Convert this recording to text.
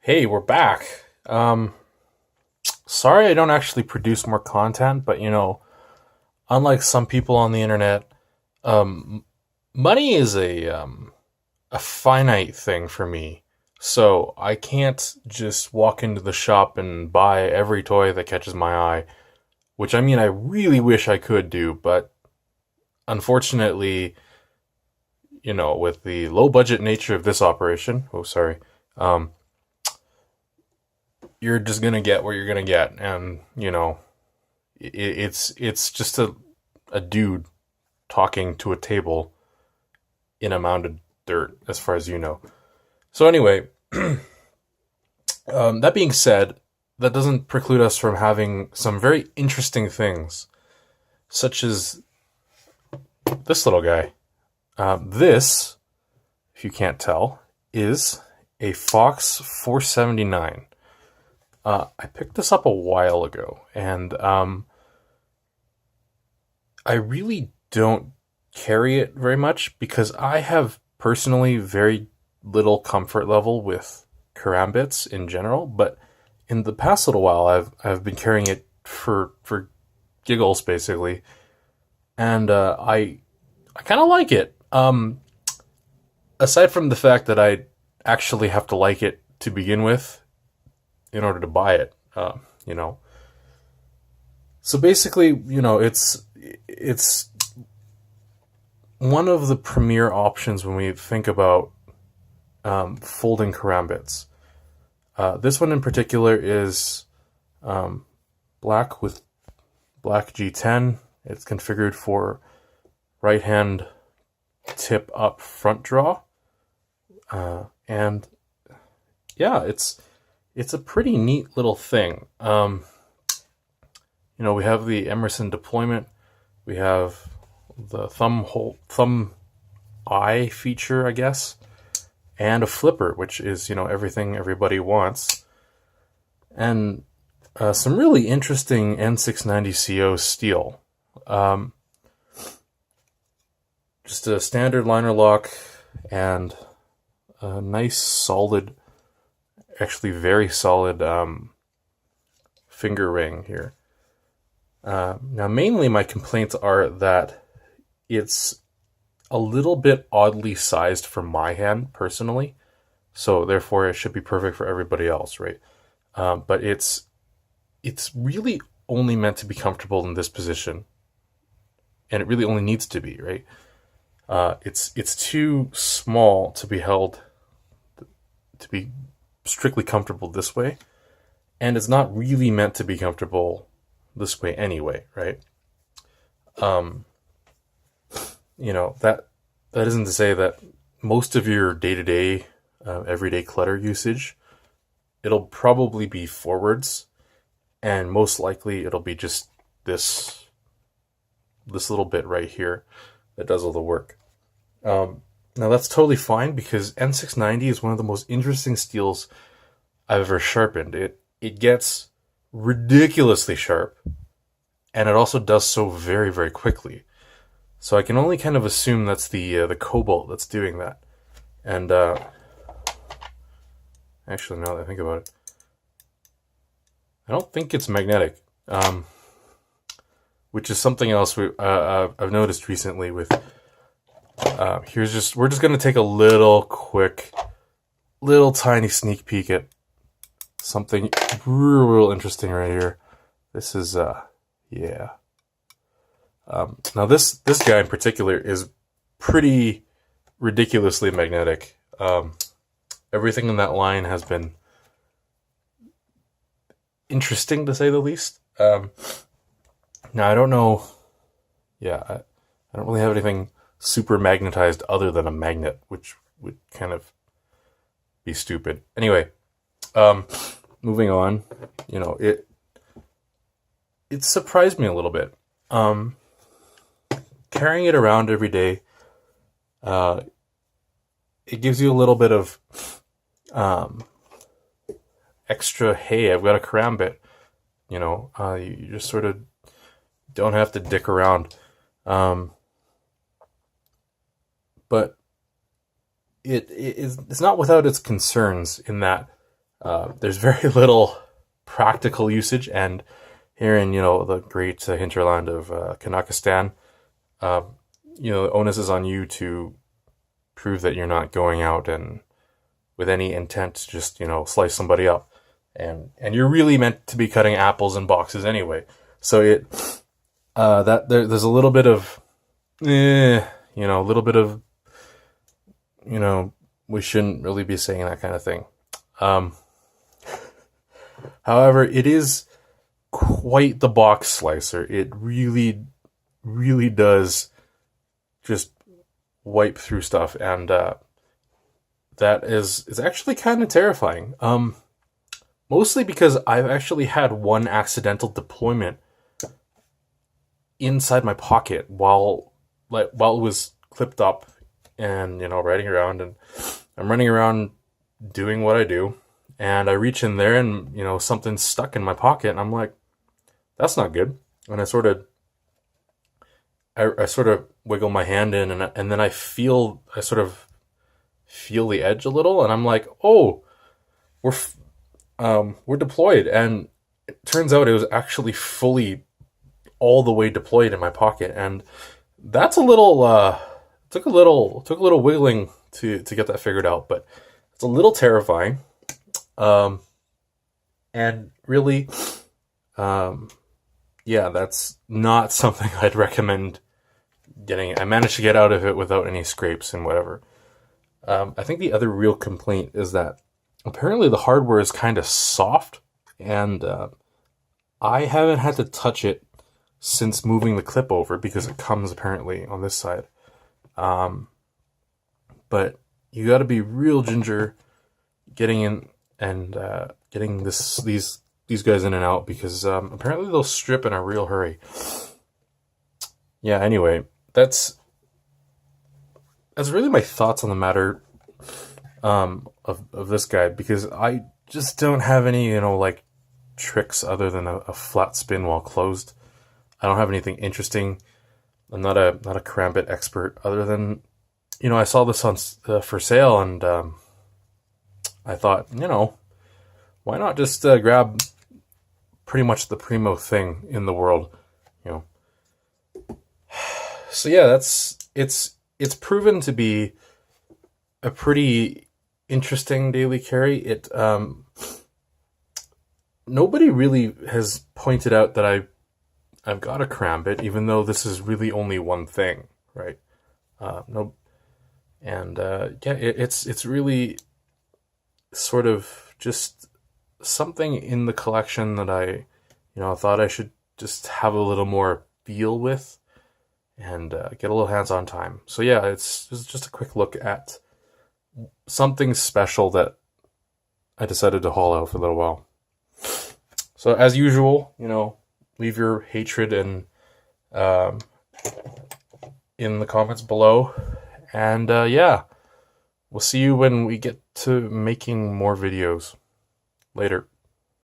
Hey, we're back. Sorry I don't actually produce more content, but unlike some people on the internet, um, money is a finite thing for me. So I can't just walk into the shop and buy every toy that catches my eye, which I mean I really wish I could do, but unfortunately, with the low budget nature of this operation, oh sorry, um, you're just gonna get what you're gonna get, and it's just a dude talking to a table in a mounded dirt, as far as you know. So anyway, that being said, that doesn't preclude us from having some very interesting things, such as this little guy. This, if you can't tell, is a Fox 479. I picked this up a while ago, and I really don't carry it very much because I have personally very little comfort level with Karambits in general. But in the past little while, I've been carrying it for giggles basically, and I kind of like it. Aside from the fact that I actually have to like it to begin with in order to buy it, you know. So basically, it's one of the premier options when we think about folding karambits. This one in particular is black with black G10. It's configured for right hand tip up front draw, and yeah, it's a pretty neat little thing. We have the Emerson deployment. We have the thumb eye feature, I guess, and a flipper, which is everything everybody wants, and some really interesting N690CO steel. Just a standard liner lock and a nice solid, actually very solid finger ring here. Now, mainly my complaints are that it's a little bit oddly sized for my hand personally, so therefore it should be perfect for everybody else, right? But it's really only meant to be comfortable in this position, and it really only needs to be, right? It's too small to be held to be strictly comfortable this way, and it's not really meant to be comfortable this way anyway, right? That isn't to say that most of your day-to-day everyday clutter usage, it'll probably be forwards, and most likely it'll be just this little bit right here that does all the work. Now that's totally fine because N690 is one of the most interesting steels I've ever sharpened. It gets ridiculously sharp, and it also does so very, very quickly. So I can only kind of assume that's the cobalt that's doing that. And actually, now that I think about it, I don't think it's magnetic, which is something else I've noticed recently. With we're just gonna take a little tiny sneak peek at something real interesting right here. This is yeah. Now this guy in particular is pretty ridiculously magnetic. Everything in that line has been interesting, to say the least. Now I don't know. Yeah, I don't really have anything super magnetized other than a magnet, which would kind of be stupid. Anyway, moving on. It surprised me a little bit. Carrying it around every day, it gives you a little bit of extra. Hey, I've got a karambit. You just sort of don't have to dick around. But it's not without its concerns in that There's very little practical usage, and here in the great hinterland of Kazakhstan, the onus is on you to prove that you're not going out and with any intent to just slice somebody up, and you're really meant to be cutting apples in boxes anyway. So there's a little bit of a little bit of we shouldn't really be saying that kind of thing. However, it is quite the box slicer. It really, really does just wipe through stuff, and that is actually kind of terrifying. Mostly because I've actually had one accidental deployment inside my pocket while it was clipped up, and riding around, and I'm running around doing what I do, and I reach in there, and something's stuck in my pocket, and I'm like, that's not good. And I sort of wiggle my hand in, and then I sort of feel the edge a little, and I'm like, oh, we're deployed. And it turns out it was actually fully all the way deployed in my pocket, and that's a little took a little wiggling to get that figured out, but it's a little terrifying. And really, yeah, that's not something I'd recommend getting. I managed to get out of it without any scrapes and whatever. I think the other real complaint is that apparently the hardware is kind of soft, and I haven't had to touch it since moving the clip over, because it comes apparently on this side. But you got to be real ginger getting in and getting these guys in and out, because apparently they'll strip in a real hurry. Yeah, anyway, that's really my thoughts on the matter of this guy, because I just don't have any like tricks other than a flat spin while closed. I don't have anything interesting. I'm not a Karambit expert, other than I saw this on for sale, and I thought, why not just grab pretty much the primo thing in the world, So yeah, it's proven to be a pretty interesting daily carry. It nobody really has pointed out that I've got a Karambit, even though this is really only one thing, right? No, and yeah, it's really sort of just something in the collection that I thought I should just have a little more feel with, and get a little hands-on time. So yeah, it's just a quick look at something special that I decided to haul out for a little while. So as usual, leave your hatred in the comments below, and yeah, we'll see you when we get to making more videos. Later.